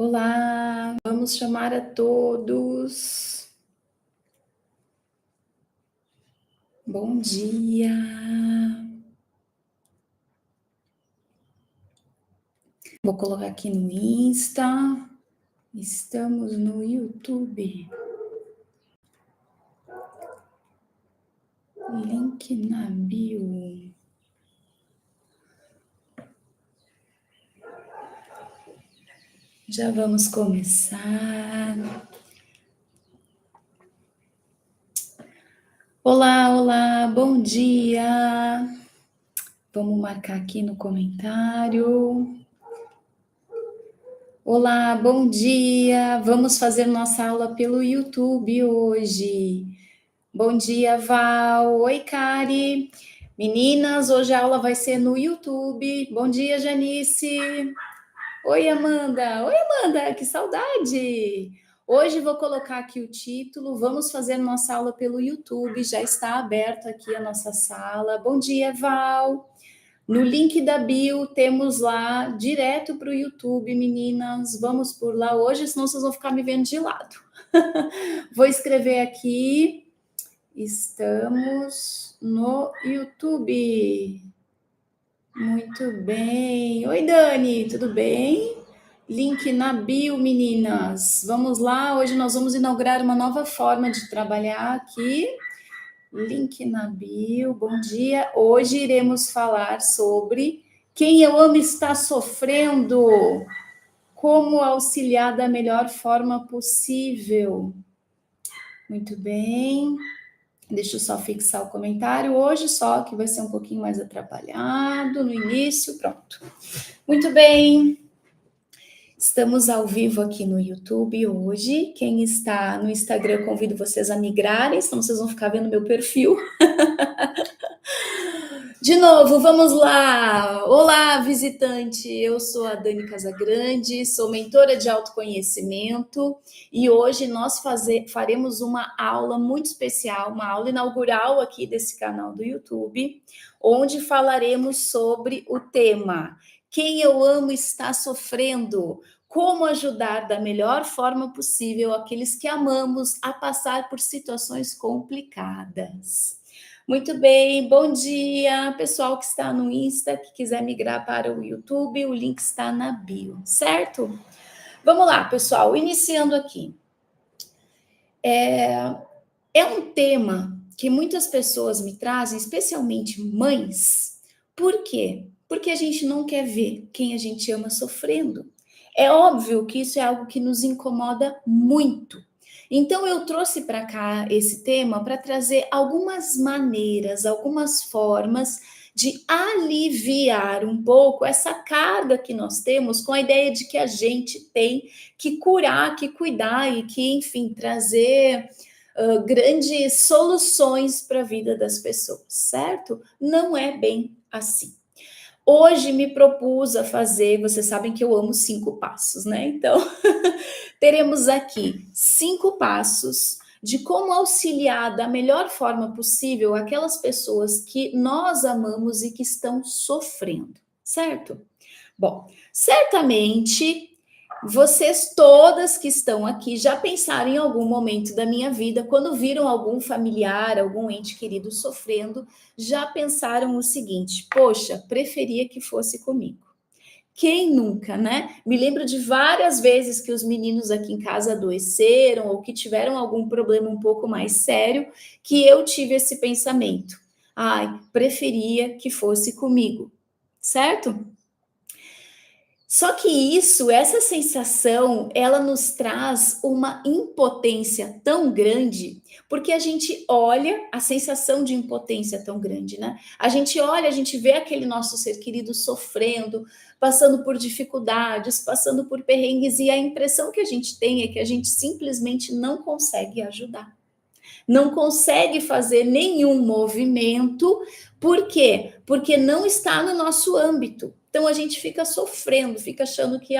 Olá, vamos chamar a todos. Bom dia. Vou colocar aqui no Insta. Estamos no YouTube. Link na bio. Já vamos começar. Olá, bom dia. Vamos marcar aqui no comentário. Olá, bom dia. Vamos fazer nossa aula pelo YouTube hoje. Bom dia, Val. Oi, Kari. Meninas, hoje a aula vai ser no YouTube. Bom dia, Janice. Oi, Amanda. Oi, Amanda, que saudade. Hoje vou colocar aqui o título. Vamos fazer nossa aula pelo YouTube. Já está aberto aqui a nossa sala. Bom dia, Val. No link da bio temos lá direto para o YouTube, meninas. Vamos por lá hoje, senão vocês vão ficar me vendo de lado. Vou escrever aqui. Estamos no YouTube. Muito bem. Oi, Dani, tudo bem? Link na bio, meninas. Vamos lá, hoje nós vamos inaugurar uma nova forma de trabalhar aqui. Link na bio, bom dia. Hoje iremos falar sobre quem eu amo está sofrendo, como auxiliar da melhor forma possível. Muito bem. Deixa eu só fixar o comentário hoje, só que vai ser um pouquinho mais atrapalhado no início. Pronto. Muito bem. Estamos ao vivo aqui no YouTube hoje. Quem está no Instagram, convido vocês a migrarem, senão vocês vão ficar vendo meu perfil. De novo, vamos lá! Olá, visitante! Eu sou a Dani Casagrande, sou mentora de autoconhecimento e hoje nós faremos uma aula muito especial, uma aula inaugural aqui desse canal do YouTube, onde falaremos sobre o tema Quem eu amo está sofrendo? Como ajudar da melhor forma possível aqueles que amamos a passar por situações complicadas. Muito bem, bom dia, pessoal que está no Insta, que quiser migrar para o YouTube, o link está na bio, certo? Vamos lá, pessoal, iniciando aqui. É um tema que muitas pessoas me trazem, especialmente mães. Por quê? Porque a gente não quer ver quem a gente ama sofrendo. É óbvio que isso é algo que nos incomoda muito. Então, eu trouxe para cá esse tema para trazer algumas maneiras, algumas formas de aliviar um pouco essa carga que nós temos com a ideia de que a gente tem que curar, que cuidar e que, enfim, trazer grandes soluções para a vida das pessoas, certo? Não é bem assim. Hoje me propus a fazer, vocês sabem que eu amo 5 passos, né? Então, teremos aqui 5 passos de como auxiliar da melhor forma possível aquelas pessoas que nós amamos e que estão sofrendo, certo? Bom, certamente vocês todas que estão aqui já pensaram em algum momento da minha vida, quando viram algum familiar, algum ente querido sofrendo, já pensaram o seguinte: poxa, preferia que fosse comigo. Quem nunca, né? Me lembro de várias vezes que os meninos aqui em casa adoeceram ou que tiveram algum problema um pouco mais sério, que eu tive esse pensamento. Ai, preferia que fosse comigo, certo? Só que essa sensação, ela nos traz uma impotência tão grande, porque a gente olha a sensação de impotência tão grande, né? A gente olha, a gente vê aquele nosso ser querido sofrendo, passando por dificuldades, passando por perrengues, e a impressão que a gente tem é que a gente simplesmente não consegue ajudar. Não consegue fazer nenhum movimento. Por quê? Porque não está no nosso âmbito. Então a gente fica sofrendo, fica achando que,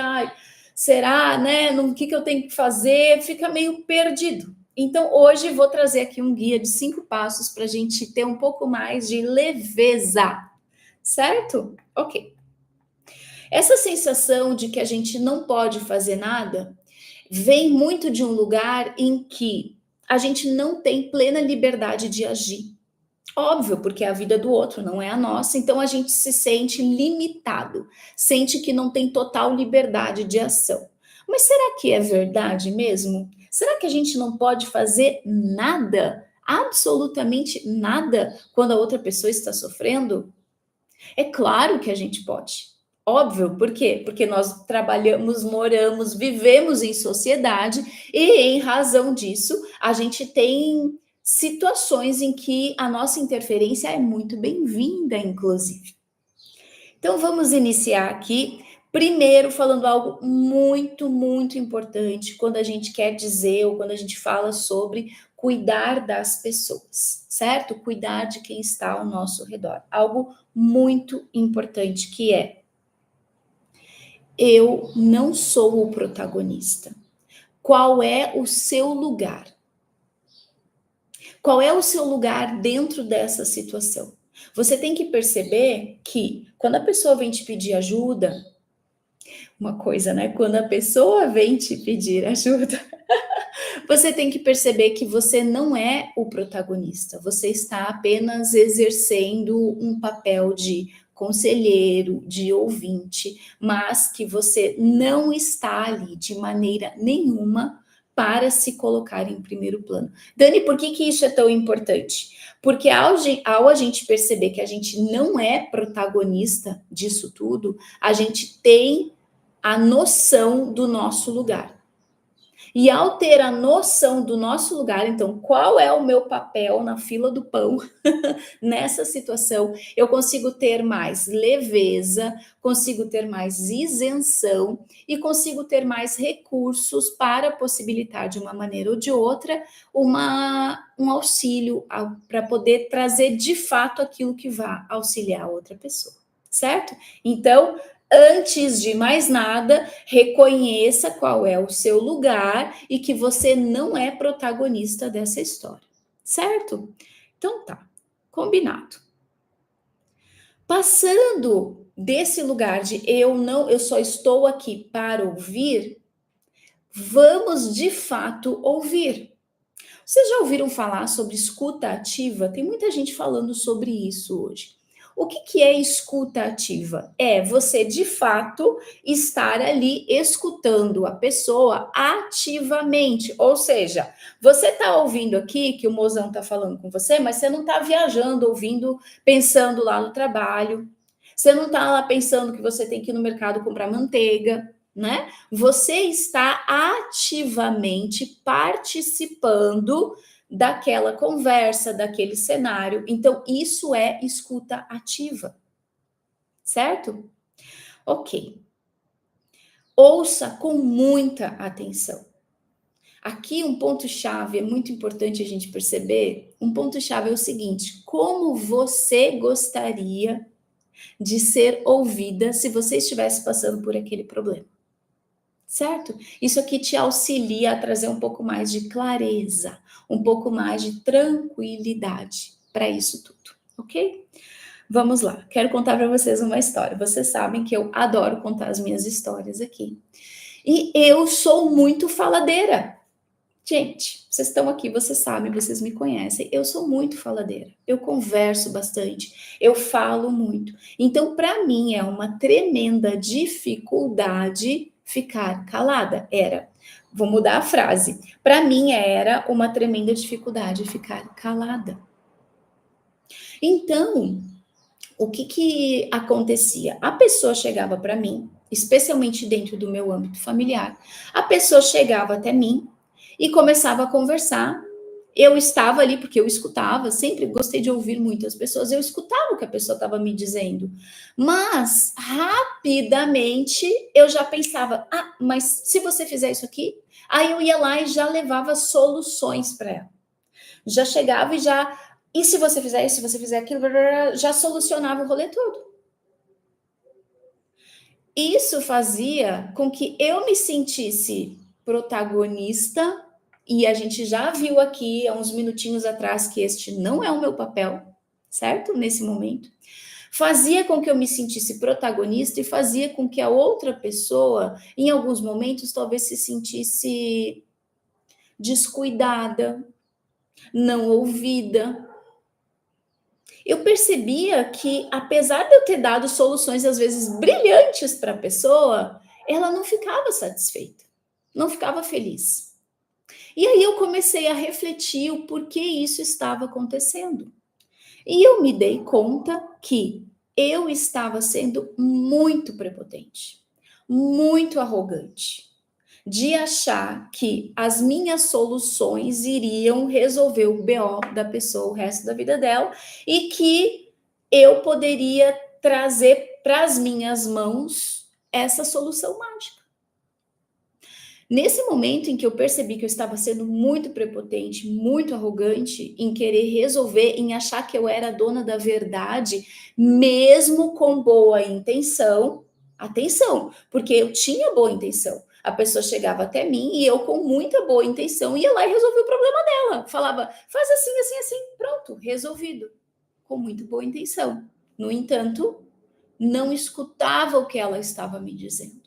será, né? O que eu tenho que fazer? Fica meio perdido. Então hoje vou trazer aqui um guia de 5 passos para a gente ter um pouco mais de leveza, certo? Ok. Essa sensação de que a gente não pode fazer nada vem muito de um lugar em que a gente não tem plena liberdade de agir. Óbvio, porque é a vida do outro, não é a nossa, então a gente se sente limitado, sente que não tem total liberdade de ação. Mas será que é verdade mesmo? Será que a gente não pode fazer nada, absolutamente nada, quando a outra pessoa está sofrendo? É claro que a gente pode. Óbvio, por quê? Porque nós trabalhamos, moramos, vivemos em sociedade e, em razão disso, a gente tem situações em que a nossa interferência é muito bem-vinda, inclusive. Então, vamos iniciar aqui, primeiro falando algo muito, muito importante quando a gente quer dizer ou quando a gente fala sobre cuidar das pessoas, certo? Cuidar de quem está ao nosso redor. Algo muito importante que é: eu não sou o protagonista. Qual é o seu lugar? Qual é o seu lugar dentro dessa situação? Você tem que perceber que quando a pessoa vem te pedir ajuda, uma coisa, né? Quando a pessoa vem te pedir ajuda, você tem que perceber que você não é o protagonista, você está apenas exercendo um papel de conselheiro, de ouvinte, mas que você não está ali de maneira nenhuma para se colocar em primeiro plano. Dani, por que isso é tão importante? Porque ao a gente perceber que a gente não é protagonista disso tudo, a gente tem a noção do nosso lugar. E ao ter a noção do nosso lugar, então, qual é o meu papel na fila do pão nessa situação, eu consigo ter mais leveza, consigo ter mais isenção e consigo ter mais recursos para possibilitar, de uma maneira ou de outra, um auxílio para poder trazer de fato aquilo que vá auxiliar a outra pessoa, certo? Então, antes de mais nada, reconheça qual é o seu lugar e que você não é protagonista dessa história, certo? Então tá, combinado. Passando desse lugar de eu só estou aqui para ouvir, vamos de fato ouvir. Vocês já ouviram falar sobre escuta ativa? Tem muita gente falando sobre isso hoje. O que é escuta ativa? É você, de fato, estar ali escutando a pessoa ativamente. Ou seja, você está ouvindo aqui que o mozão está falando com você, mas você não está viajando, ouvindo, pensando lá no trabalho. Você não está lá pensando que você tem que ir no mercado comprar manteiga, né? Você está ativamente participando daquela conversa, daquele cenário. Então, isso é escuta ativa, certo? Ok. Ouça com muita atenção. Aqui um ponto-chave, é muito importante a gente perceber, um ponto-chave é o seguinte: como você gostaria de ser ouvida se você estivesse passando por aquele problema? Certo? Isso aqui te auxilia a trazer um pouco mais de clareza, um pouco mais de tranquilidade para isso tudo, ok? Vamos lá, quero contar para vocês uma história. Vocês sabem que eu adoro contar as minhas histórias aqui. E eu sou muito faladeira. Gente, vocês estão aqui, vocês sabem, vocês me conhecem. Eu sou muito faladeira. Eu converso bastante, eu falo muito. Então, para mim, é uma tremenda dificuldade ficar calada. Vou mudar a frase. Para mim, era uma tremenda dificuldade ficar calada. Então, o que acontecia? A pessoa chegava para mim, especialmente dentro do meu âmbito familiar, a pessoa chegava até mim e começava a conversar. Eu estava ali porque eu escutava, sempre gostei de ouvir muitas pessoas, eu escutava o que a pessoa estava me dizendo, mas rapidamente eu já pensava, mas se você fizer isso aqui, aí eu ia lá e já levava soluções para ela. Já chegava e se você fizer isso, se você fizer aquilo, já solucionava o rolê todo. Isso fazia com que eu me sentisse protagonista, e a gente já viu aqui há uns minutinhos atrás que este não é o meu papel, certo? Nesse momento. fazia com que eu me sentisse protagonista e fazia com que a outra pessoa, em alguns momentos, talvez se sentisse descuidada, não ouvida. Eu percebia que, apesar de eu ter dado soluções às vezes brilhantes para a pessoa, ela não ficava satisfeita, não ficava feliz. E aí eu comecei a refletir o porquê isso estava acontecendo. E eu me dei conta que eu estava sendo muito prepotente, muito arrogante, de achar que as minhas soluções iriam resolver o BO da pessoa o resto da vida dela e que eu poderia trazer para as minhas mãos essa solução mágica. Nesse momento em que eu percebi que eu estava sendo muito prepotente, muito arrogante, em querer resolver, em achar que eu era dona da verdade, mesmo com boa intenção, atenção, porque eu tinha boa intenção. A pessoa chegava até mim e eu, com muita boa intenção, ia lá e resolvia o problema dela. Falava, faz assim, assim, assim, pronto, resolvido. Com muito boa intenção. No entanto, não escutava o que ela estava me dizendo.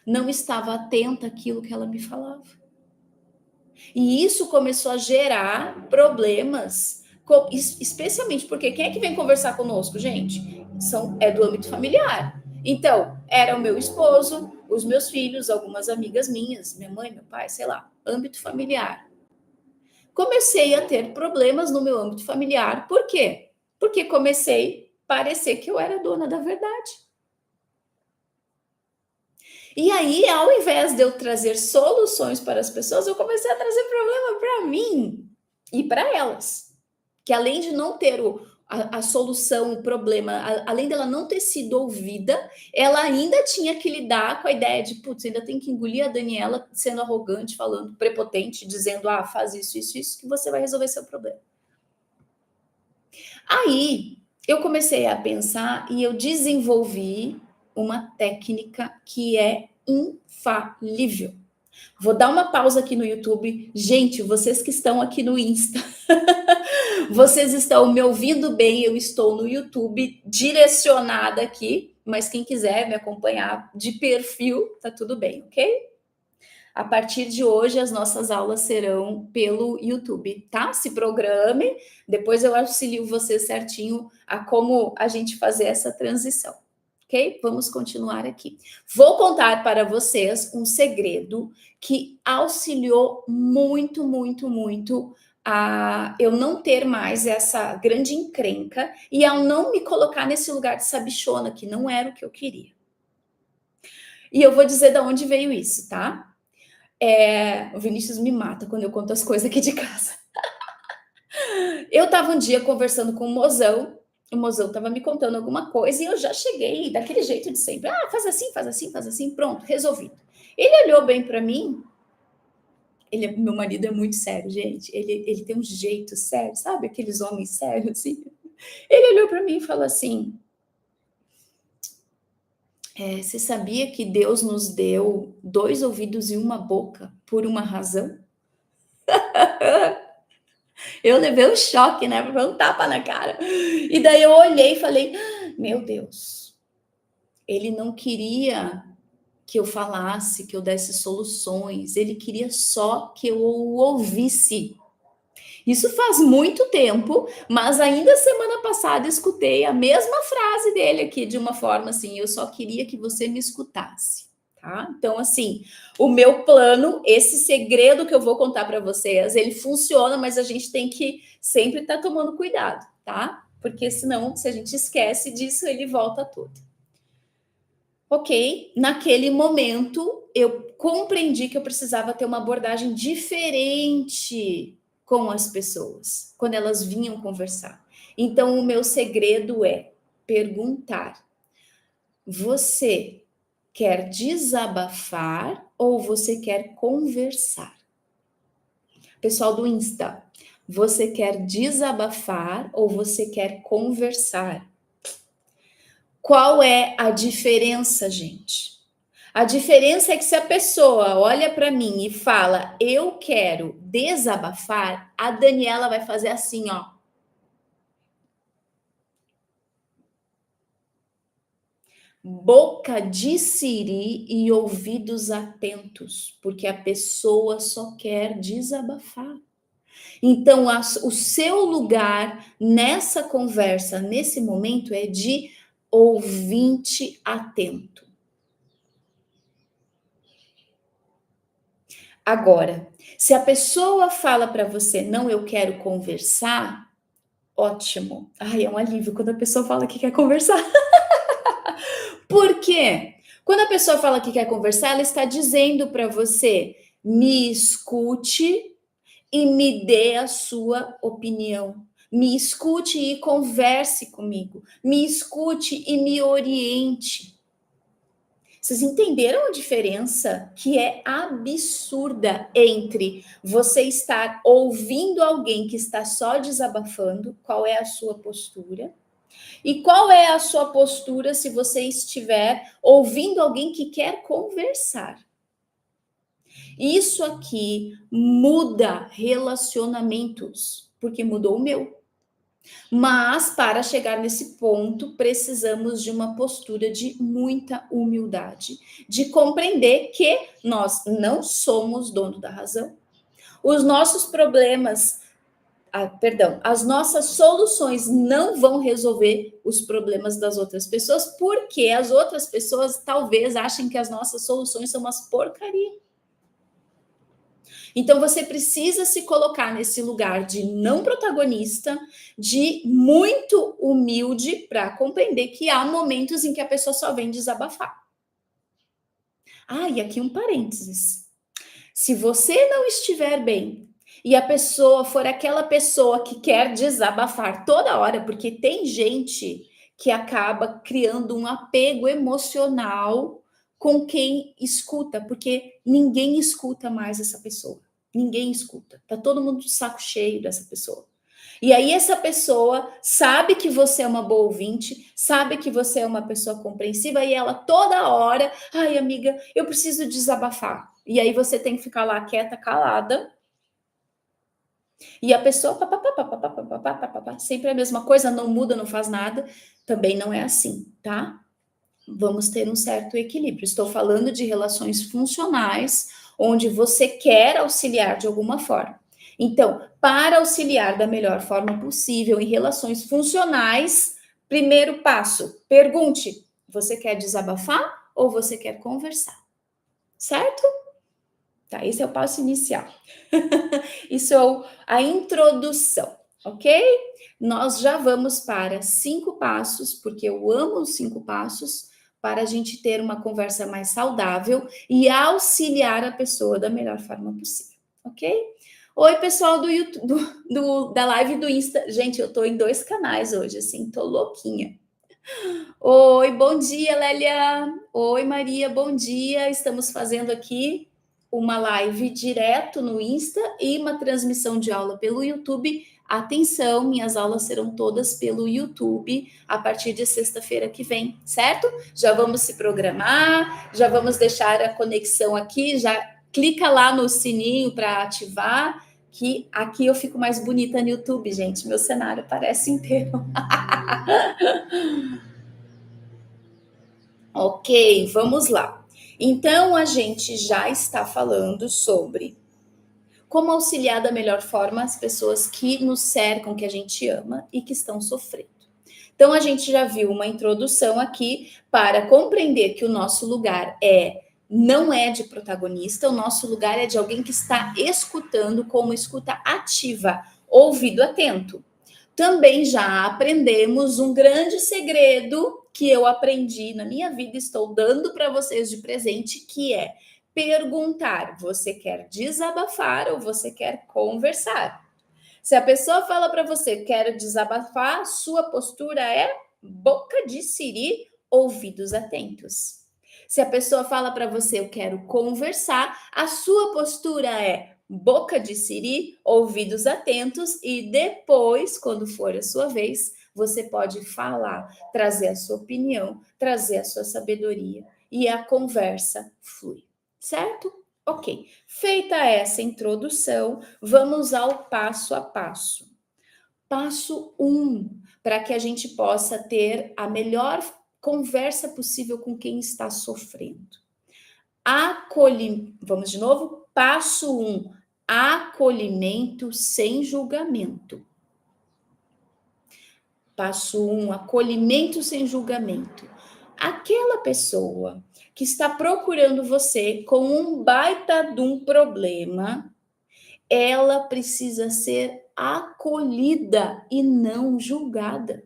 Não estava atenta àquilo que ela me falava. E isso começou a gerar problemas, especialmente porque quem é que vem conversar conosco, gente? É do âmbito familiar. Então, era o meu esposo, os meus filhos, algumas amigas minhas, minha mãe, meu pai, sei lá, âmbito familiar. Comecei a ter problemas no meu âmbito familiar. Por quê? Porque comecei a parecer que eu era dona da verdade. E aí, ao invés de eu trazer soluções para as pessoas, eu comecei a trazer problema para mim e para elas. Que além de não ter a solução, o problema, além dela não ter sido ouvida, ela ainda tinha que lidar com a ideia de, putz, ainda tem que engolir a Daniela sendo arrogante, falando prepotente, dizendo, faz isso, isso, isso, que você vai resolver seu problema. Aí, eu comecei a pensar e eu desenvolvi uma técnica que é infalível. Vou dar uma pausa aqui no YouTube. Gente, vocês que estão aqui no Insta, vocês estão me ouvindo bem, eu estou no YouTube direcionada aqui, mas quem quiser me acompanhar de perfil, tá tudo bem, ok? A partir de hoje, as nossas aulas serão pelo YouTube, tá? Se programe, depois eu auxilio você certinho a como a gente fazer essa transição. Ok? Vamos continuar aqui. Vou contar para vocês um segredo que auxiliou muito, muito, muito a eu não ter mais essa grande encrenca e ao não me colocar nesse lugar de sabichona, que não era o que eu queria. E eu vou dizer de onde veio isso, tá? O Vinícius me mata quando eu conto as coisas aqui de casa. Eu estava um dia conversando com o mozão estava me contando alguma coisa e eu já cheguei daquele jeito de sempre. Faz assim, faz assim, faz assim, pronto, resolvido. Ele olhou bem para mim. Meu marido é muito sério, gente. Ele tem um jeito sério, sabe? Aqueles homens sérios, assim. Ele olhou para mim e falou assim: você sabia que Deus nos deu 2 ouvidos e uma boca por uma razão? Eu levei um choque, né? Foi um tapa na cara. E daí eu olhei e falei: meu Deus, ele não queria que eu falasse, que eu desse soluções, ele queria só que eu o ouvisse. Isso faz muito tempo, mas ainda semana passada escutei a mesma frase dele aqui de uma forma assim: eu só queria que você me escutasse. Tá? Então, assim, o meu plano, esse segredo que eu vou contar para vocês, ele funciona, mas a gente tem que sempre estar tomando cuidado, tá? Porque senão, se a gente esquece disso, ele volta tudo. Ok, naquele momento eu compreendi que eu precisava ter uma abordagem diferente com as pessoas, quando elas vinham conversar. Então, o meu segredo é perguntar: você quer desabafar ou você quer conversar? Pessoal do Insta, você quer desabafar ou você quer conversar? Qual é a diferença, gente? A diferença é que se a pessoa olha para mim e fala, eu quero desabafar, a Daniela vai fazer assim, ó. boca de siri e ouvidos atentos, porque a pessoa só quer desabafar. Então, o seu lugar nessa conversa, nesse momento, é de ouvinte atento. Agora, se a pessoa fala para você, não, eu quero conversar, ótimo. Ai, é um alívio quando a pessoa fala que quer conversar. Por quê? Quando a pessoa fala que quer conversar, ela está dizendo para você, me escute e me dê a sua opinião. Me escute e converse comigo. Me escute e me oriente. Vocês entenderam a diferença que é absurda entre você estar ouvindo alguém que está só desabafando, qual é a sua postura, e qual é a sua postura se você estiver ouvindo alguém que quer conversar? Isso aqui muda relacionamentos, porque mudou o meu. Mas para chegar nesse ponto, precisamos de uma postura de muita humildade, de compreender que nós não somos dono da razão. Os nossos problemas, as nossas soluções não vão resolver os problemas das outras pessoas, porque as outras pessoas talvez achem que as nossas soluções são umas porcaria. Então você precisa se colocar nesse lugar de não protagonista, de muito humilde para compreender que há momentos em que a pessoa só vem desabafar. Ah, e aqui um parênteses. Se você não estiver bem e a pessoa for aquela pessoa que quer desabafar toda hora, porque tem gente que acaba criando um apego emocional com quem escuta, porque ninguém escuta mais essa pessoa. Ninguém escuta. Tá todo mundo de saco cheio dessa pessoa. E aí essa pessoa sabe que você é uma boa ouvinte, sabe que você é uma pessoa compreensiva e ela toda hora, ai amiga, eu preciso desabafar. E aí você tem que ficar lá quieta, calada. E a pessoa sempre a mesma coisa, não muda, não faz nada. Também não é assim, tá? Vamos ter um certo equilíbrio. Estou falando de relações funcionais, onde você quer auxiliar de alguma forma. Então, para auxiliar da melhor forma possível em relações funcionais, primeiro passo, pergunte: você quer desabafar ou você quer conversar? Certo? Tá, esse é o passo inicial. Isso é a introdução, ok? Nós já vamos para 5 passos, porque eu amo os 5 passos, para a gente ter uma conversa mais saudável e auxiliar a pessoa da melhor forma possível, ok? Oi, pessoal do YouTube, da live do Insta. Gente, eu tô em 2 canais hoje, assim, tô louquinha. Oi, bom dia, Lélia. Oi, Maria, bom dia. Estamos fazendo aqui uma live direto no Insta e uma transmissão de aula pelo YouTube. Atenção, minhas aulas serão todas pelo YouTube a partir de sexta-feira que vem, certo? Já vamos se programar, já vamos deixar a conexão aqui, já clica lá no sininho para ativar, que aqui eu fico mais bonita no YouTube, gente. Meu cenário parece inteiro. Ok, vamos lá. Então, a gente já está falando sobre como auxiliar da melhor forma as pessoas que nos cercam, que a gente ama e que estão sofrendo. Então, a gente já viu uma introdução aqui para compreender que o nosso lugar não é de protagonista, o nosso lugar é de alguém que está escutando como escuta ativa, ouvido atento. Também já aprendemos um grande segredo que eu aprendi na minha vida, estou dando para vocês de presente, que é perguntar: você quer desabafar ou você quer conversar? Se a pessoa fala para você, quero desabafar, sua postura é boca de siri, ouvidos atentos. Se a pessoa fala para você, eu quero conversar, a sua postura é boca de siri, ouvidos atentos, e depois, quando for a sua vez, você pode falar, trazer a sua opinião, trazer a sua sabedoria, e a conversa flui, certo? Ok, feita essa introdução, vamos ao passo a passo. Passo 1, para que a gente possa ter a melhor conversa possível com quem está sofrendo. Vamos de novo? Passo 1, acolhimento sem julgamento. Passo 1, acolhimento sem julgamento. Aquela pessoa que está procurando você com um baita de um problema, ela precisa ser acolhida e não julgada.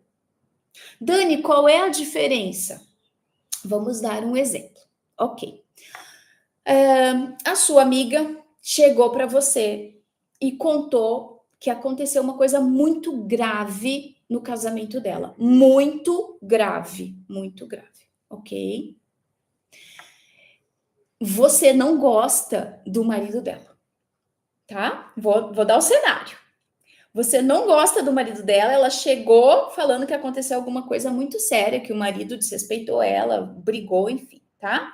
Dani, qual é a diferença? Vamos dar um exemplo. Ok. A sua amiga chegou para você e contou que aconteceu uma coisa muito grave no casamento dela. Muito grave, ok? Você não gosta do marido dela, tá? Vou dar o cenário. Você não gosta do marido dela, ela chegou falando que aconteceu alguma coisa muito séria, que o marido desrespeitou ela, brigou, enfim, tá?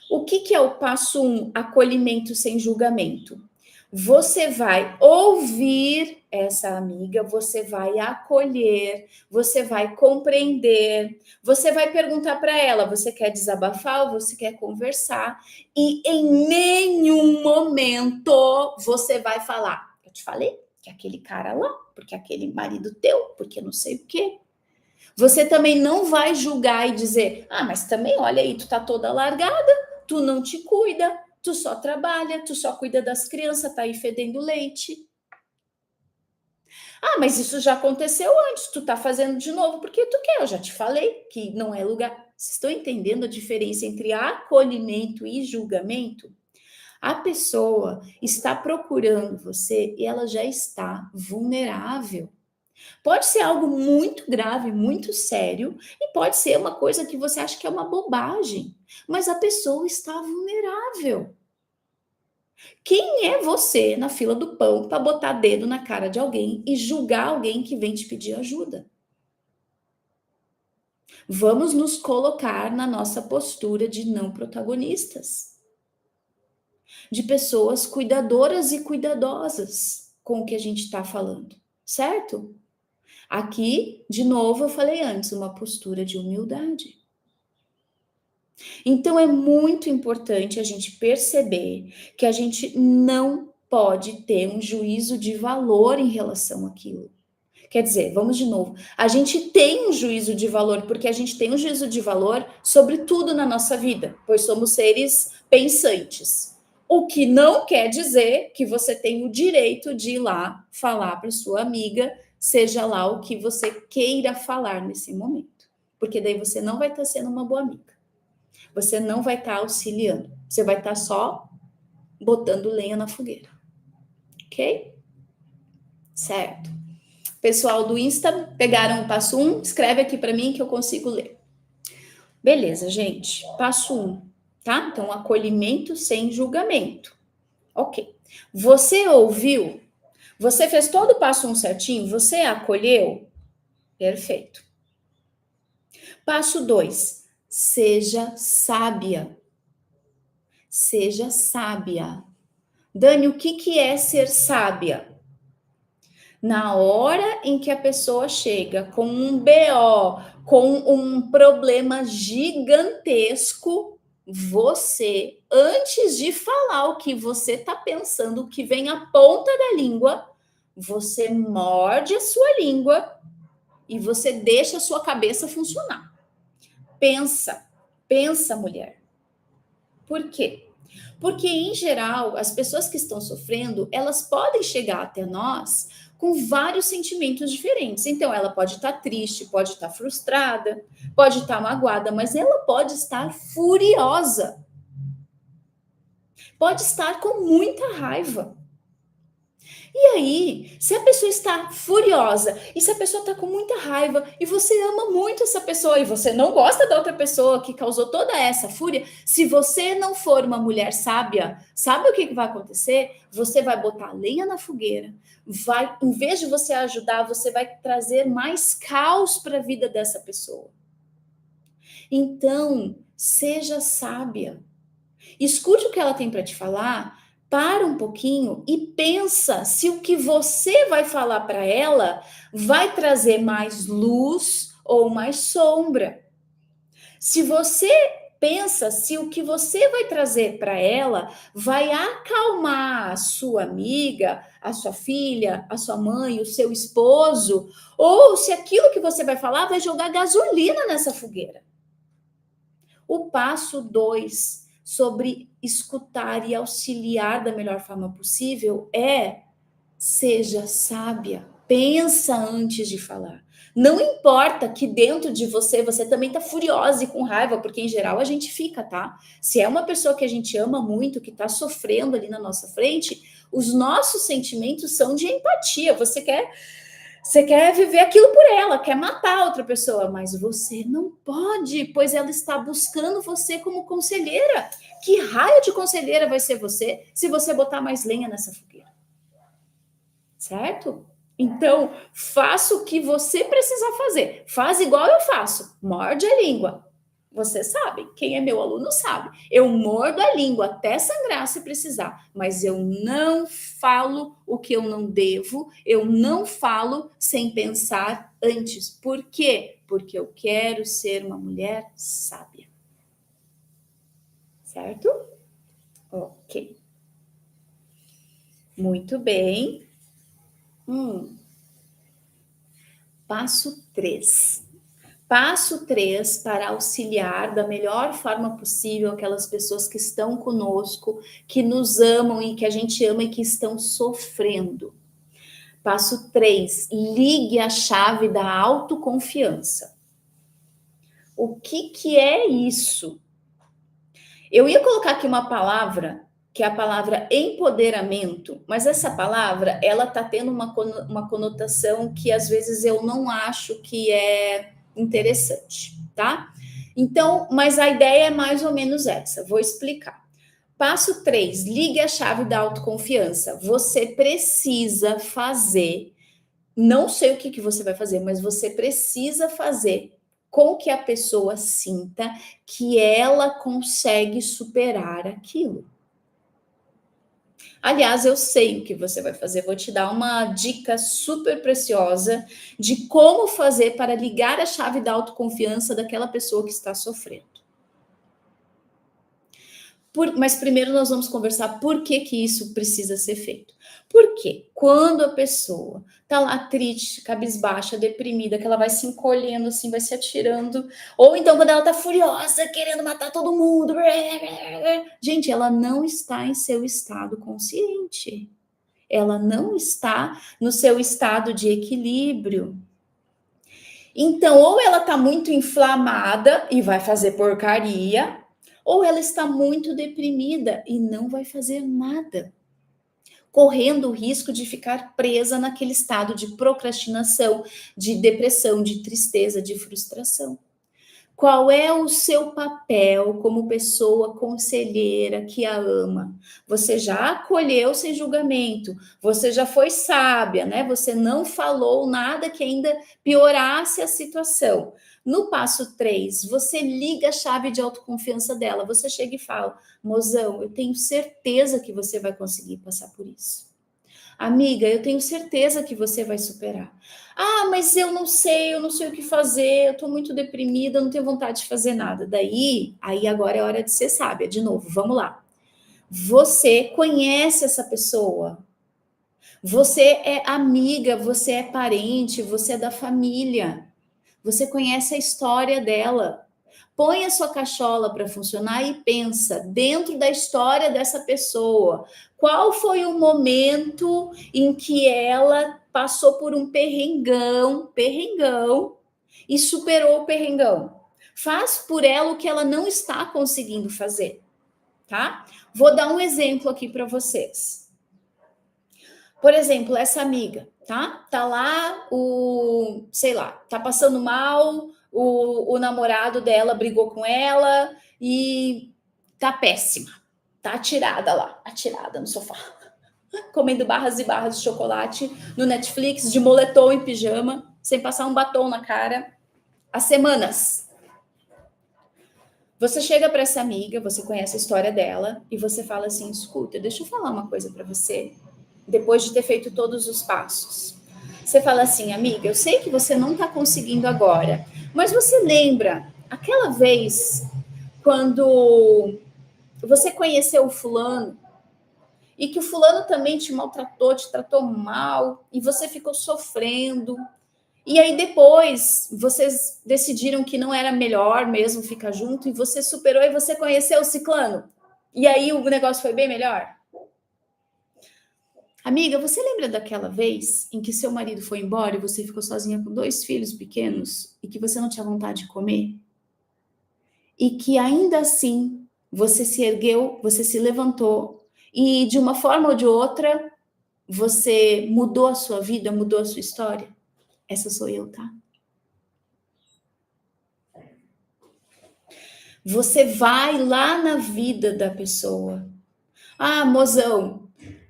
O que é o passo 1, acolhimento sem julgamento? Você vai ouvir essa amiga, você vai acolher, você vai compreender, você vai perguntar para ela, você quer desabafar ou você quer conversar? E em nenhum momento você vai falar, eu te falei que aquele cara lá, porque aquele marido teu, porque não sei o quê. Você também não vai julgar e dizer, mas também, olha aí, tu tá toda largada, tu não te cuida, tu só trabalha, tu só cuida das crianças, tá aí fedendo leite. Mas isso já aconteceu antes, tu tá fazendo de novo porque tu quer, eu já te falei que não é lugar. Vocês estão entendendo a diferença entre acolhimento e julgamento? A pessoa está procurando você e ela já está vulnerável. Pode ser algo muito grave, muito sério, e pode ser uma coisa que você acha que é uma bobagem, mas a pessoa está vulnerável. Quem é você na fila do pão para botar dedo na cara de alguém e julgar alguém que vem te pedir ajuda? Vamos nos colocar na nossa postura de não protagonistas, de pessoas cuidadoras e cuidadosas com o que a gente está falando, certo? Aqui, de novo, eu falei antes, uma postura de humildade. Então, é muito importante a gente perceber que a gente não pode ter um juízo de valor em relação àquilo. Quer dizer, vamos de novo, a gente tem um juízo de valor, porque a gente tem um juízo de valor sobre tudo na nossa vida, pois somos seres pensantes. O que não quer dizer que você tem o direito de ir lá falar para sua amiga, seja lá o que você queira falar nesse momento, porque daí você não vai estar sendo uma boa amiga. Você não vai estar auxiliando, você vai estar só botando lenha na fogueira. Ok? Certo. Pessoal do Insta, pegaram o passo 1? Escreve aqui para mim que eu consigo ler. Beleza, gente. Passo 1, tá? Então, acolhimento sem julgamento. Ok. Você ouviu? Você fez todo o passo 1 certinho? Você acolheu? Perfeito. Passo 2, seja sábia. Seja sábia. Dani, o que é ser sábia? Na hora em que a pessoa chega com um BO, com um problema gigantesco, você, antes de falar o que você está pensando, o que vem à ponta da língua, você morde a sua língua e você deixa a sua cabeça funcionar. Pensa, mulher. Por quê? Porque, em geral, as pessoas que estão sofrendo, elas podem chegar até nós com vários sentimentos diferentes. Então, ela pode estar triste, pode estar frustrada, pode estar magoada, mas ela pode estar furiosa. Pode estar com muita raiva. E aí, se a pessoa está furiosa e se a pessoa está com muita raiva e você ama muito essa pessoa e você não gosta da outra pessoa que causou toda essa fúria, se você não for uma mulher sábia, sabe o que vai acontecer? Você vai botar lenha na fogueira, em vez de você ajudar, você vai trazer mais caos para a vida dessa pessoa. Então, seja sábia. Escute o que ela tem para te falar. Para um pouquinho e pensa se o que você vai falar para ela vai trazer mais luz ou mais sombra. Se você pensa se o que você vai trazer para ela vai acalmar a sua amiga, a sua filha, a sua mãe, o seu esposo, ou se aquilo que você vai falar vai jogar gasolina nessa fogueira. O passo 2 sobre escutar e auxiliar da melhor forma possível é: seja sábia, pensa antes de falar. Não importa que dentro de você, você também tá furiosa e com raiva, porque em geral a gente fica, tá? Se é uma pessoa que a gente ama muito, que tá sofrendo ali na nossa frente, os nossos sentimentos são de empatia. Você quer viver aquilo por ela, quer matar outra pessoa, mas você não pode, pois ela está buscando você como conselheira. Que raio de conselheira vai ser você se você botar mais lenha nessa fogueira? Certo? Então, faça o que você precisa fazer. Faz igual eu faço. Morde a língua. Você sabe, quem é meu aluno sabe. Eu mordo a língua até sangrar se precisar, mas eu não falo o que eu não devo, eu não falo sem pensar antes. Por quê? Porque eu quero ser uma mulher sábia. Certo? Ok. Muito bem. Passo 3. Passo 3 para auxiliar da melhor forma possível aquelas pessoas que estão conosco, que nos amam e que a gente ama e que estão sofrendo. Passo 3, ligue a chave da autoconfiança. O que é isso? Eu ia colocar aqui uma palavra, que é a palavra empoderamento, mas essa palavra, ela tá tendo uma conotação que às vezes eu não acho que é interessante, tá? Então, mas a ideia é mais ou menos essa, vou explicar. Passo 3, ligue a chave da autoconfiança. Você precisa fazer, não sei o que você vai fazer, mas você precisa fazer com que a pessoa sinta que ela consegue superar aquilo. Aliás, eu sei o que você vai fazer. Vou te dar uma dica super preciosa de como fazer para ligar a chave da autoconfiança daquela pessoa que está sofrendo. Mas primeiro nós vamos conversar por que isso precisa ser feito. Porque quando a pessoa tá lá triste, cabisbaixa, deprimida, que ela vai se encolhendo assim, vai se atirando, ou então quando ela tá furiosa, querendo matar todo mundo, gente, ela não está em seu estado consciente. Ela não está no seu estado de equilíbrio. Então, ou ela tá muito inflamada e vai fazer porcaria, ou ela está muito deprimida e não vai fazer nada, correndo o risco de ficar presa naquele estado de procrastinação, de depressão, de tristeza, de frustração. Qual é o seu papel como pessoa conselheira que a ama? Você já acolheu sem julgamento, você já foi sábia, né? Você não falou nada que ainda piorasse a situação. No passo 3, você liga a chave de autoconfiança dela. Você chega e fala: mozão, eu tenho certeza que você vai conseguir passar por isso. Amiga, eu tenho certeza que você vai superar. Ah, mas eu não sei o que fazer, eu tô muito deprimida, não tenho vontade de fazer nada. Aí agora é hora de ser sábia, de novo, vamos lá. Você conhece essa pessoa, você é amiga, você é parente, você é da família, você conhece a história dela. Põe a sua cachola para funcionar e pensa dentro da história dessa pessoa. Qual foi o momento em que ela passou por um perrengão, e superou o perrengão? Faz por ela o que ela não está conseguindo fazer, tá? Vou dar um exemplo aqui para vocês. Por exemplo, essa amiga, tá? Tá lá sei lá, tá passando mal, o namorado dela brigou com ela e tá péssima. Tá atirada no sofá, comendo barras e barras de chocolate no Netflix, de moletom e pijama, sem passar um batom na cara, há semanas. Você chega para essa amiga, você conhece a história dela e você fala assim: escuta, deixa eu falar uma coisa para você. Depois de ter feito todos os passos, você fala assim: amiga, eu sei que você não está conseguindo agora, mas você lembra aquela vez quando você conheceu o fulano e que o fulano também te maltratou, te tratou mal e você ficou sofrendo. E aí depois vocês decidiram que não era melhor mesmo ficar junto e você superou e você conheceu o ciclano. E aí o negócio foi bem melhor? Amiga, você lembra daquela vez em que seu marido foi embora e você ficou sozinha com 2 filhos pequenos e que você não tinha vontade de comer? E que ainda assim você se ergueu, você se levantou e de uma forma ou de outra você mudou a sua vida, mudou a sua história? Essa sou eu, tá? Você vai lá na vida da pessoa. Ah, mozão,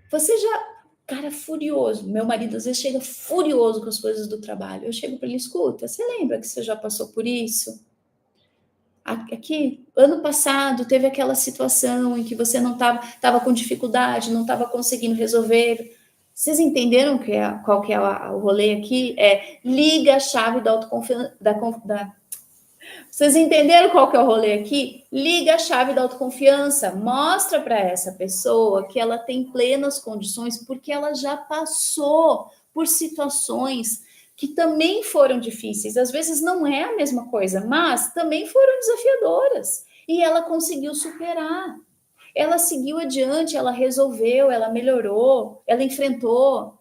você já. Cara, furioso. Meu marido às vezes chega furioso com as coisas do trabalho. Eu chego para ele, escuta, você lembra que você já passou por isso? Aqui, ano passado, teve aquela situação em que você não estava com dificuldade, não estava conseguindo resolver. Vocês entenderam qual que é o rolê aqui? Liga a chave da autoconfiança, vocês entenderam qual que é o rolê aqui? Liga a chave da autoconfiança, mostra para essa pessoa que ela tem plenas condições, porque ela já passou por situações que também foram difíceis. Às vezes não é a mesma coisa, mas também foram desafiadoras. E ela conseguiu superar. Ela seguiu adiante, ela resolveu, ela melhorou, ela enfrentou,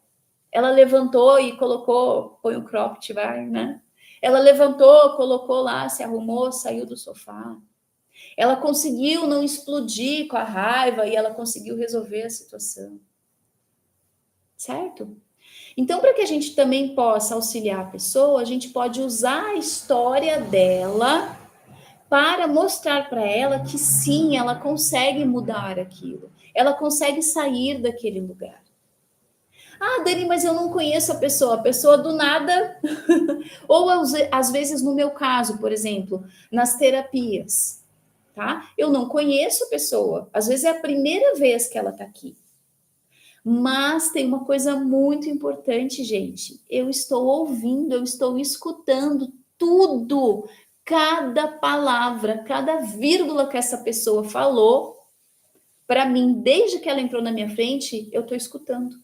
ela levantou e colocou, põe o cropped, vai, né? Ela levantou, colocou lá, se arrumou, saiu do sofá. Ela conseguiu não explodir com a raiva e ela conseguiu resolver a situação. Certo? Então, para que a gente também possa auxiliar a pessoa, a gente pode usar a história dela para mostrar para ela que sim, ela consegue mudar aquilo. Ela consegue sair daquele lugar. Ah, Dani, mas eu não conheço a pessoa do nada. Ou às vezes, no meu caso, por exemplo, nas terapias, tá? Eu não conheço a pessoa. Às vezes é a primeira vez que ela tá aqui. Mas tem uma coisa muito importante, gente. Eu estou ouvindo, eu estou escutando tudo, cada palavra, cada vírgula que essa pessoa falou, para mim, desde que ela entrou na minha frente, eu estou escutando.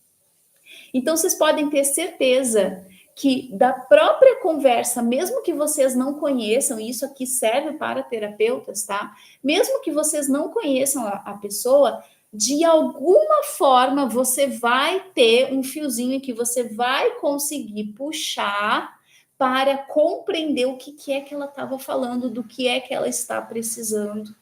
Então, vocês podem ter certeza que da própria conversa, mesmo que vocês não conheçam, e isso aqui serve para terapeutas, tá? Mesmo que vocês não conheçam a pessoa, de alguma forma você vai ter um fiozinho que você vai conseguir puxar para compreender o que é que ela estava falando, do que é que ela está precisando.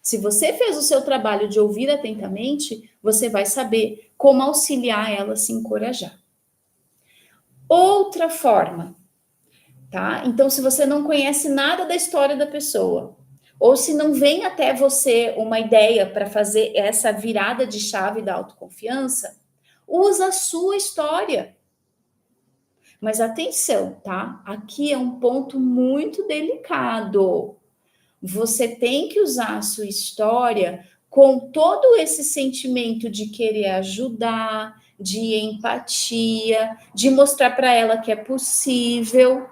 Se você fez o seu trabalho de ouvir atentamente, você vai saber como auxiliar ela a se encorajar. Outra forma, tá? Então, se você não conhece nada da história da pessoa, ou se não vem até você uma ideia para fazer essa virada de chave da autoconfiança, usa a sua história. Mas atenção, tá? Aqui é um ponto muito delicado. Você tem que usar a sua história com todo esse sentimento de querer ajudar, de empatia, de mostrar para ela que é possível.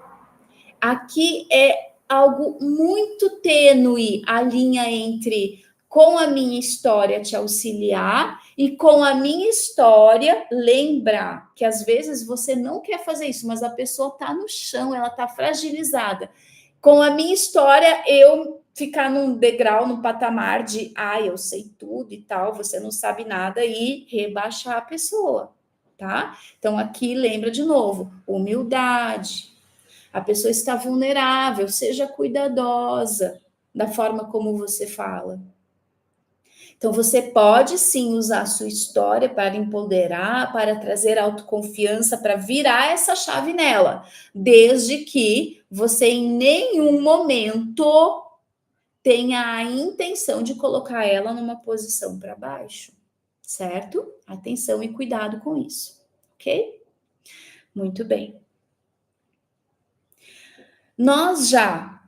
Aqui é algo muito tênue a linha entre com a minha história te auxiliar e com a minha história lembrar que às vezes você não quer fazer isso, mas a pessoa está no chão, ela está fragilizada. Com a minha história, eu ficar num degrau, num patamar de eu sei tudo e tal, você não sabe nada, e rebaixar a pessoa, tá? Então, aqui lembra de novo, humildade. A pessoa está vulnerável, seja cuidadosa da forma como você fala. Então, você pode sim usar a sua história para empoderar, para trazer autoconfiança, para virar essa chave nela, desde que você em nenhum momento tenha a intenção de colocar ela numa posição para baixo, certo? Atenção e cuidado com isso, ok? Muito bem. Nós já,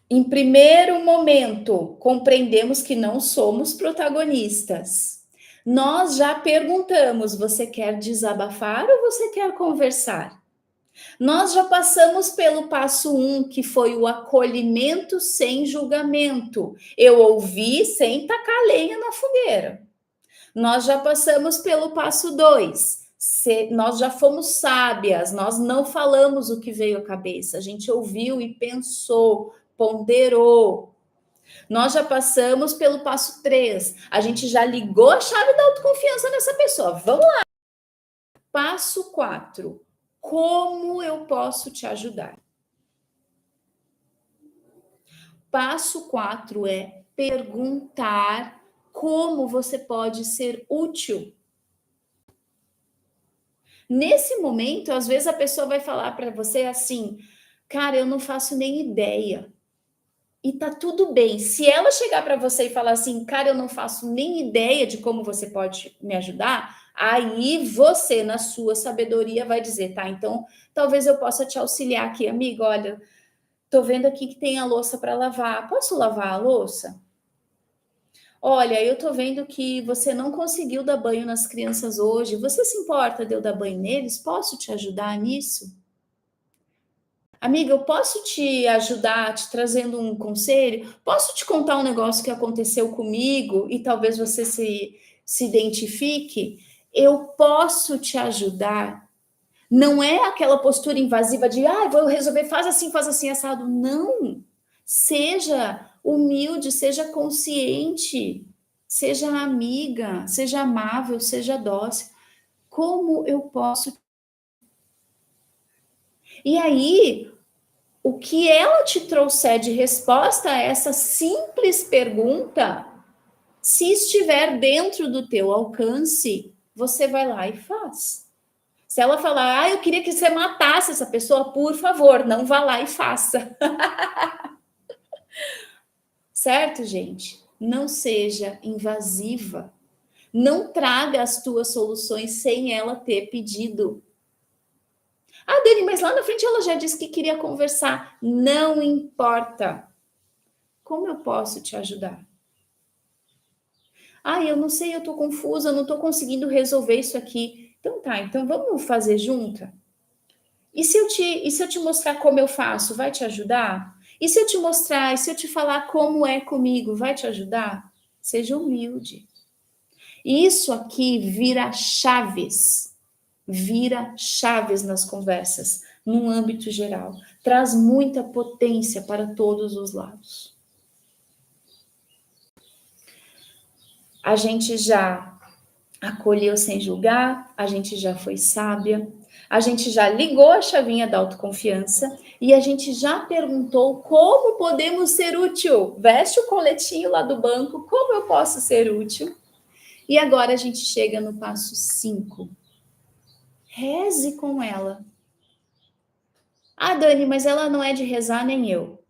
em primeiro momento, compreendemos que não somos protagonistas. Nós já perguntamos: você quer desabafar ou você quer conversar? Nós já passamos pelo passo 1, que foi o acolhimento sem julgamento. Eu ouvi sem tacar lenha na fogueira. Nós já passamos pelo passo 2. Nós já fomos sábias, nós não falamos o que veio à cabeça, a gente ouviu e pensou, ponderou. Nós já passamos pelo passo 3. A gente já ligou a chave da autoconfiança nessa pessoa. Vamos lá. Passo 4. Como eu posso te ajudar? Passo 4 é perguntar como você pode ser útil. Nesse momento, às vezes a pessoa vai falar para você assim: cara, eu não faço nem ideia. E tá tudo bem. Se ela chegar para você e falar assim, cara, eu não faço nem ideia de como você pode me ajudar, aí você, na sua sabedoria, vai dizer, tá, então talvez eu possa te auxiliar aqui, amigo. Olha, tô vendo aqui que tem a louça para lavar. Posso lavar a louça? Olha, eu tô vendo que você não conseguiu dar banho nas crianças hoje. Você se importa de eu dar banho neles? Posso te ajudar nisso? Amiga, eu posso te ajudar te trazendo um conselho? Posso te contar um negócio que aconteceu comigo e talvez você se identifique? Eu posso te ajudar. Não é aquela postura invasiva de, vou resolver, faz assim, assado. Não. Seja humilde, seja consciente, seja amiga, seja amável, seja dócil. Como eu posso? E aí, o que ela te trouxer de resposta a essa simples pergunta, se estiver dentro do teu alcance, você vai lá e faz. Se ela falar, eu queria que você matasse essa pessoa, por favor, não vá lá e faça. Certo, gente? Não seja invasiva. Não traga as tuas soluções sem ela ter pedido. Dani, mas lá na frente ela já disse que queria conversar. Não importa. Como eu posso te ajudar? Eu não sei, eu tô confusa, eu não tô conseguindo resolver isso aqui. Então tá, então vamos fazer junta? E se eu te mostrar como eu faço, vai te ajudar? E se eu te mostrar, e se eu te falar como é comigo, vai te ajudar? Seja humilde. Isso aqui vira chaves nas conversas, num âmbito geral. Traz muita potência para todos os lados. A gente já acolheu sem julgar, a gente já foi sábia, a gente já ligou a chavinha da autoconfiança e a gente já perguntou como podemos ser útil. Veste o coletinho lá do banco, como eu posso ser útil? E agora a gente chega no passo 5. Reze com ela. Dani, mas ela não é de rezar nem eu.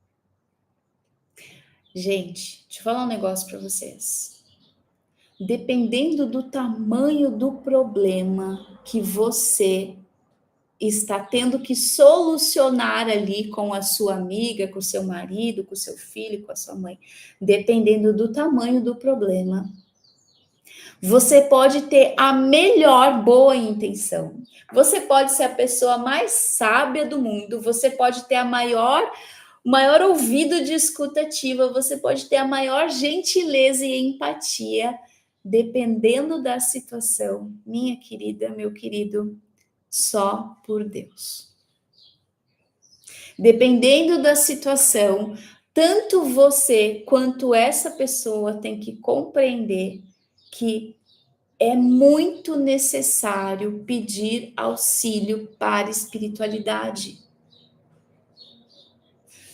Gente, deixa eu falar um negócio para vocês. Dependendo do tamanho do problema que você está tendo que solucionar ali com a sua amiga, com o seu marido, com o seu filho, com a sua mãe, dependendo do tamanho do problema, você pode ter a melhor boa intenção. Você pode ser a pessoa mais sábia do mundo, você pode ter o maior ouvido de escutativa, você pode ter a maior gentileza e empatia, dependendo da situação, minha querida, meu querido, só por Deus. Dependendo da situação, tanto você quanto essa pessoa tem que compreender que é muito necessário pedir auxílio para a espiritualidade.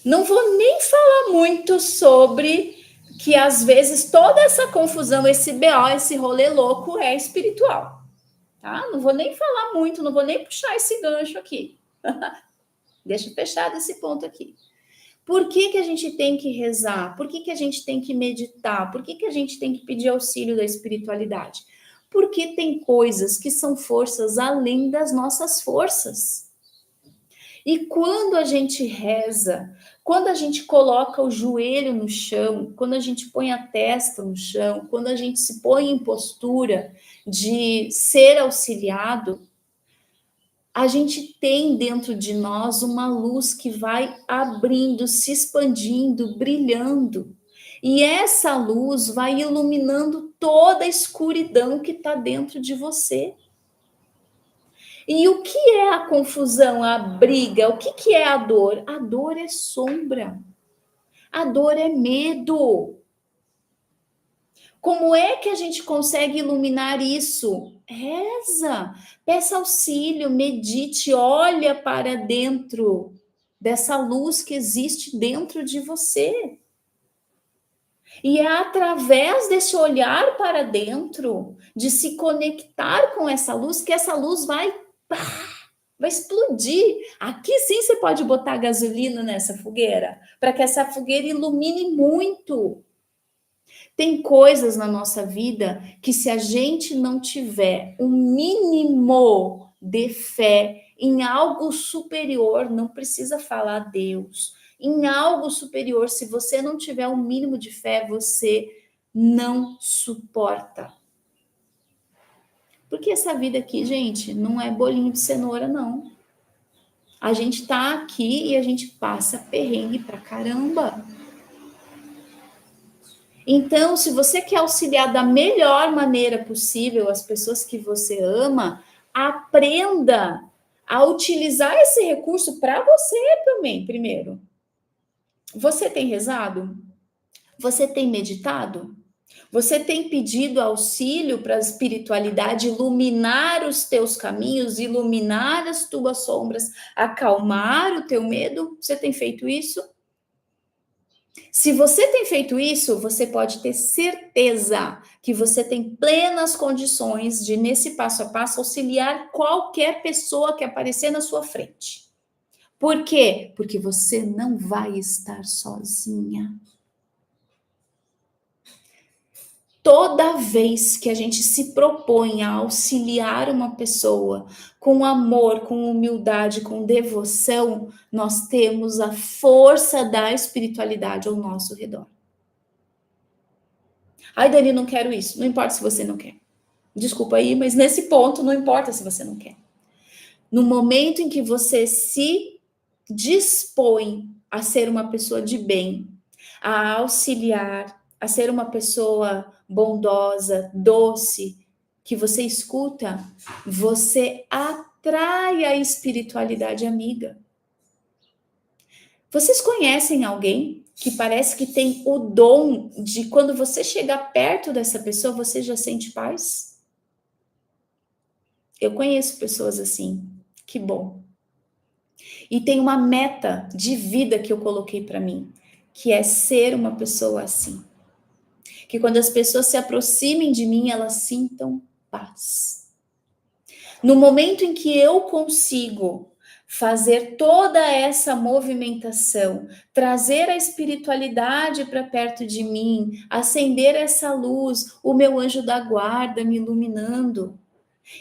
Não vou nem falar muito sobre que às vezes toda essa confusão, esse BO, esse rolê louco é espiritual, tá? Não vou nem falar muito, não vou nem puxar esse gancho aqui. Deixa fechado esse ponto aqui. Por que a gente tem que rezar? Por que a gente tem que meditar? Por que a gente tem que pedir auxílio da espiritualidade? Porque tem coisas que são forças além das nossas forças. E quando a gente reza, quando a gente coloca o joelho no chão, quando a gente põe a testa no chão, quando a gente se põe em postura de ser auxiliado, A gente tem dentro de nós uma luz que vai abrindo, se expandindo, brilhando. E essa luz vai iluminando toda a escuridão que está dentro de você. E o que é a confusão, a briga? O que é a dor? A dor é sombra. A dor é medo. Como é que a gente consegue iluminar isso? Reza, peça auxílio, medite, olha para dentro dessa luz que existe dentro de você. E é através desse olhar para dentro, de se conectar com essa luz, que essa luz vai explodir. Aqui sim você pode botar gasolina nessa fogueira, para que essa fogueira ilumine muito. Tem coisas na nossa vida que, se a gente não tiver um mínimo de fé em algo superior, não precisa falar Deus, em algo superior, se você não tiver um mínimo de fé, você não suporta. Porque essa vida aqui, gente, não é bolinho de cenoura, não. A gente tá aqui e a gente passa perrengue pra caramba. Então, se você quer auxiliar da melhor maneira possível as pessoas que você ama, aprenda a utilizar esse recurso para você também, primeiro. Você tem rezado? Você tem meditado? Você tem pedido auxílio para a espiritualidade iluminar os teus caminhos, iluminar as tuas sombras, acalmar o teu medo? Você tem feito isso? Se você tem feito isso, você pode ter certeza que você tem plenas condições de, nesse passo a passo, auxiliar qualquer pessoa que aparecer na sua frente. Por quê? Porque você não vai estar sozinha. Toda vez que a gente se propõe a auxiliar uma pessoa com amor, com humildade, com devoção, nós temos a força da espiritualidade ao nosso redor. Ai, Dani, não quero isso. Não importa se você não quer. Desculpa aí, mas nesse ponto não importa se você não quer. No momento em que você se dispõe a ser uma pessoa de bem, a auxiliar, a ser uma pessoa bondosa, doce, que você escuta, você atrai a espiritualidade amiga. Vocês conhecem alguém que parece que tem o dom de, quando você chegar perto dessa pessoa, você já sente paz? Eu conheço pessoas assim. Que bom. E tem uma meta de vida que eu coloquei para mim, que é ser uma pessoa assim. Que quando as pessoas se aproximem de mim, elas sintam paz. No momento em que eu consigo fazer toda essa movimentação, trazer a espiritualidade para perto de mim, acender essa luz, o meu anjo da guarda me iluminando,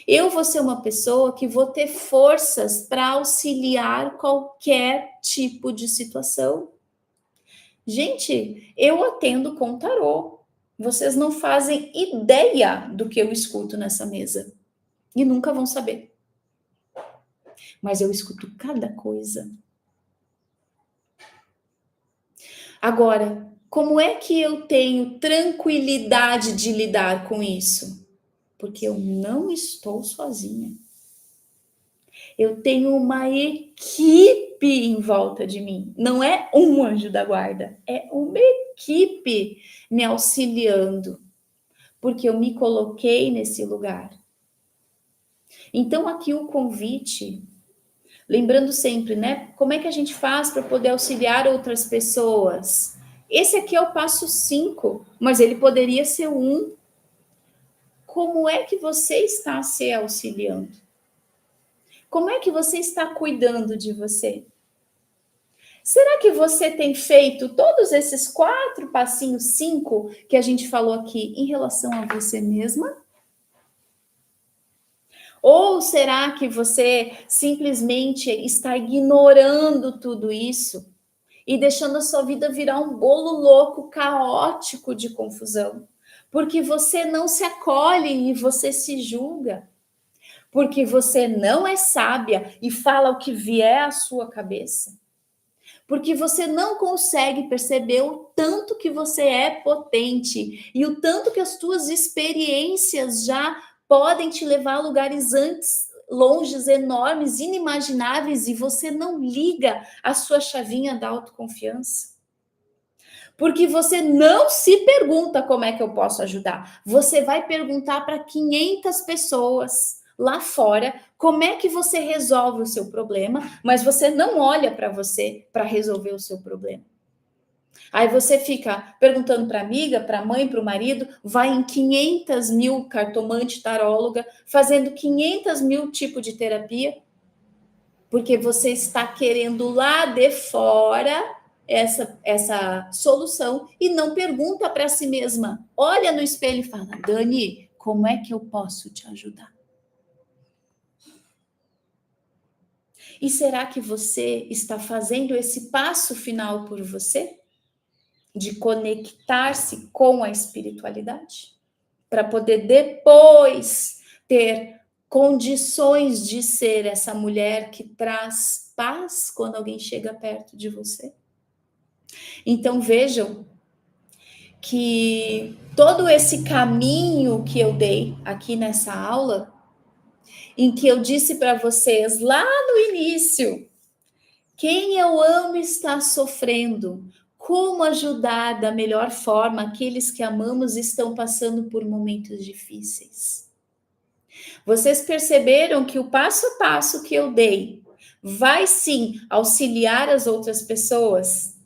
eu vou ser uma pessoa que vou ter forças para auxiliar qualquer tipo de situação. Gente, eu atendo com tarô. Vocês não fazem ideia do que eu escuto nessa mesa. E nunca vão saber. Mas eu escuto cada coisa. Agora, como é que eu tenho tranquilidade de lidar com isso? Porque eu não estou sozinha. Eu tenho uma equipe em volta de mim. Não é um anjo da guarda, é uma equipe me auxiliando. Porque eu me coloquei nesse lugar. Então, aqui o convite, lembrando sempre, né? Como é que a gente faz para poder auxiliar outras pessoas? Esse aqui é o passo 5, mas ele poderia ser 1. Como é que você está se auxiliando? Como é que você está cuidando de você? Será que você tem feito todos esses 4 passinhos, 5 que a gente falou aqui em relação a você mesma? Ou será que você simplesmente está ignorando tudo isso e deixando a sua vida virar um bolo louco, caótico de confusão? Porque você não se acolhe e você se julga. Porque você não é sábia e fala o que vier à sua cabeça. Porque você não consegue perceber o tanto que você é potente e o tanto que as tuas experiências já podem te levar a lugares antes longes, enormes, inimagináveis, e você não liga a sua chavinha da autoconfiança. Porque você não se pergunta como é que eu posso ajudar. Você vai perguntar para 500 pessoas lá fora como é que você resolve o seu problema, mas você não olha para você para resolver o seu problema. Aí você fica perguntando para a amiga, para a mãe, para o marido, vai em 500 mil cartomante, taróloga, fazendo 500 mil tipos de terapia, porque você está querendo lá de fora essa solução e não pergunta para si mesma. Olha no espelho e fala: Dani, como é que eu posso te ajudar? E será que você está fazendo esse passo final por você? De conectar-se com a espiritualidade? Para poder depois ter condições de ser essa mulher que traz paz quando alguém chega perto de você? Então vejam que todo esse caminho que eu dei aqui nessa aula, em que eu disse para vocês lá no início, quem eu amo está sofrendo, como ajudar da melhor forma aqueles que amamos e estão passando por momentos difíceis. Vocês perceberam que o passo a passo que eu dei vai sim auxiliar as outras pessoas,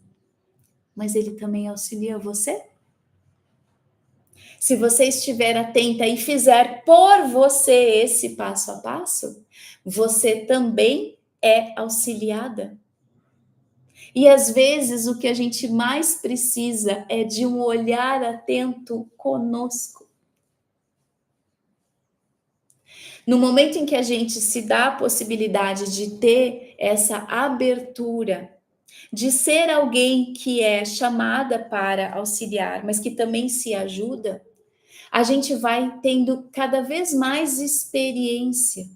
mas ele também auxilia você? Se você estiver atenta e fizer por você esse passo a passo, você também é auxiliada. E às vezes o que a gente mais precisa é de um olhar atento conosco. No momento em que a gente se dá a possibilidade de ter essa abertura, de ser alguém que é chamada para auxiliar, mas que também se ajuda, a gente vai tendo cada vez mais experiência.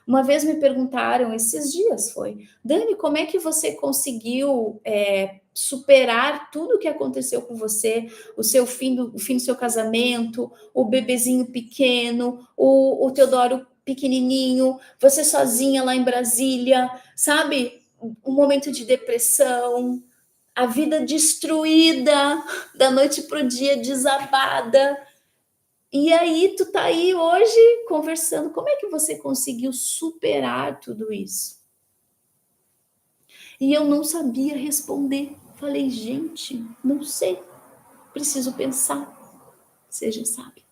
Uma vez me perguntaram, esses dias Dani, como é que você conseguiu superar tudo o que aconteceu com você, o fim do seu casamento, o bebezinho pequeno, o Teodoro pequenininho, você sozinha lá em Brasília, sabe? Um momento de depressão, a vida destruída, da noite para o dia desabada. E aí, tu tá aí hoje conversando. Como é que você conseguiu superar tudo isso? E eu não sabia responder. Falei, gente, não sei. Preciso pensar. Você já sabe.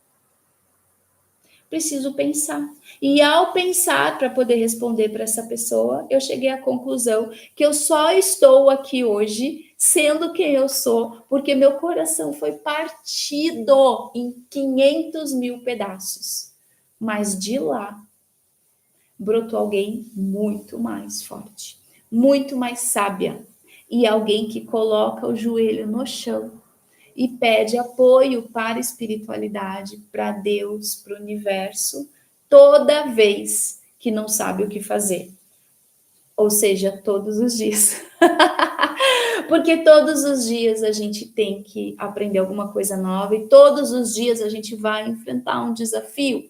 Preciso pensar. E ao pensar para poder responder para essa pessoa, eu cheguei à conclusão que eu só estou aqui hoje sendo quem eu sou, porque meu coração foi partido em 500 mil pedaços. Mas de lá brotou alguém muito mais forte, muito mais sábia, e alguém que coloca o joelho no chão e pede apoio para a espiritualidade, para Deus, para o universo, toda vez que não sabe o que fazer. Ou seja, todos os dias. Porque todos os dias a gente tem que aprender alguma coisa nova e todos os dias a gente vai enfrentar um desafio.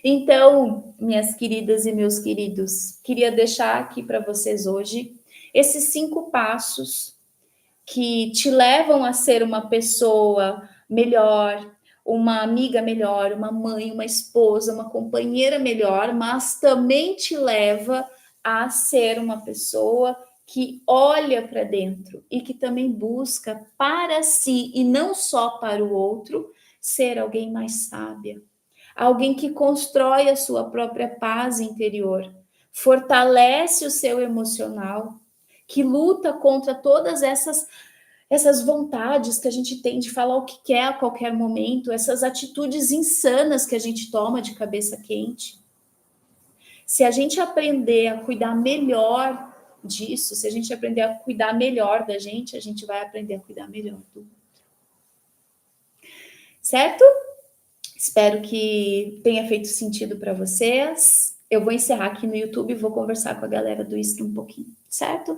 Então, minhas queridas e meus queridos, queria deixar aqui para vocês hoje esses 5 passos que te levam a ser uma pessoa melhor, uma amiga melhor, uma mãe, uma esposa, uma companheira melhor, mas também te leva a ser uma pessoa que olha para dentro e que também busca para si e não só para o outro ser alguém mais sábia, alguém que constrói a sua própria paz interior, fortalece o seu emocional, que luta contra todas essas vontades que a gente tem de falar o que quer a qualquer momento, essas atitudes insanas que a gente toma de cabeça quente. Se a gente aprender a cuidar melhor disso, se a gente aprender a cuidar melhor da gente, a gente vai aprender a cuidar melhor do outro. Certo? Espero que tenha feito sentido para vocês. Eu vou encerrar aqui no YouTube e vou conversar com a galera do Insta um pouquinho, certo?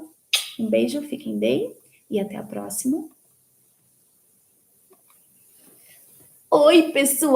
Um beijo, fiquem bem e até a próxima. Oi, pessoal!